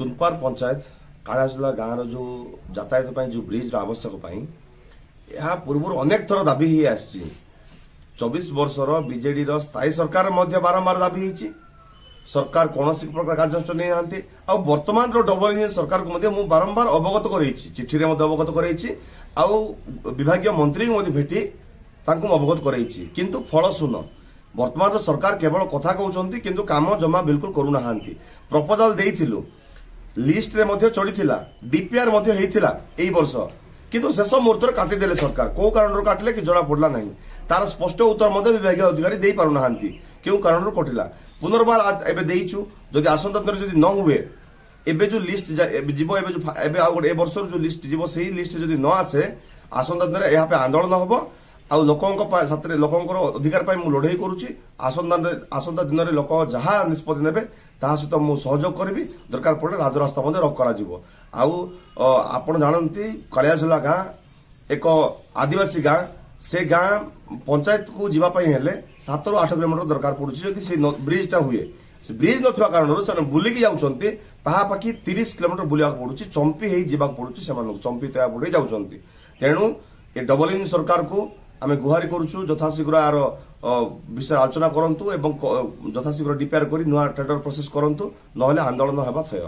तुनपार पंचायत कालियाझुला गाँव जो यातायात जो ब्रिज आवश्यक यह पूर्व अनेक थर दाबी ही आसी 24 वर्षर बीजेडी स्थायी सरकार बारंबार दाबी होती सरकार कौन प्रकार कार्यानुष्ठान नहीं ना वर्तमान डबल इंजन सरकार को बारंबार अवगत कर चिठी अवगत कर विभाग मंत्री भेटी अवगत कर फल शून वर्तमान सरकार केवल कथा कहते किंतु काम जमा बिल्कुल करूना प्रपोजाल देइथिलु लिस्ट रे चढ़ी डीपीआर यही वर्ष किंतु शेष मुहूर्त काटिदेले सरकार कौ कारण काटिले कि जना पड़ला नहीं तार स्पष्ट उत्तर विभाग अधिकारी दे पारुना क्यों कारण कटिला पुनर्बार आज एबे देइछु जदि आसंता दिन जदि न हुए एबे जो लिस्ट जीवो एबे जो एबे आ ए वर्ष जो लिस्ट जीवो सही लिस्ट जदि न आसे आसंता दिन यहाँ पे आंदोलन हबो आ लोकंक साथरे लोकंकर अधिकार पाई मु लड़ाई करूची आसंता दिन रे लोक जहाँ निष्पत्ति नेबे ता सहित मु सहयोग करबी दरकार पड़े राजरास्ता रख करा जिवो आपण जानती कालियाझुला गाँ एक आदिवासी गाँ से गाँ पंचायत को जीवाई हेले 7 ରୁ 8 किलोमीटर दरकार पड़ुछि जदि से ब्रिजटा हुए से ब्रिज नथिबा कारण से बुलिकी जाउछन्ती पाखापाखि 30 किलोमीटर बुलिया पड़ुछि चंपी हेई जीवाक पड़ुछि सेमानक चंपी तया बुढे जाउछन्ती तेणु ए डबल इंजन सरकार को आमे गुहारी करूछु यथाशीघ्र आर विषय आलोचना करंतु एवं यथाशीघ्र डीपीआर करी नुआ टेंडर प्रोसेस करंतु नहले आंदोलन हेबा थय।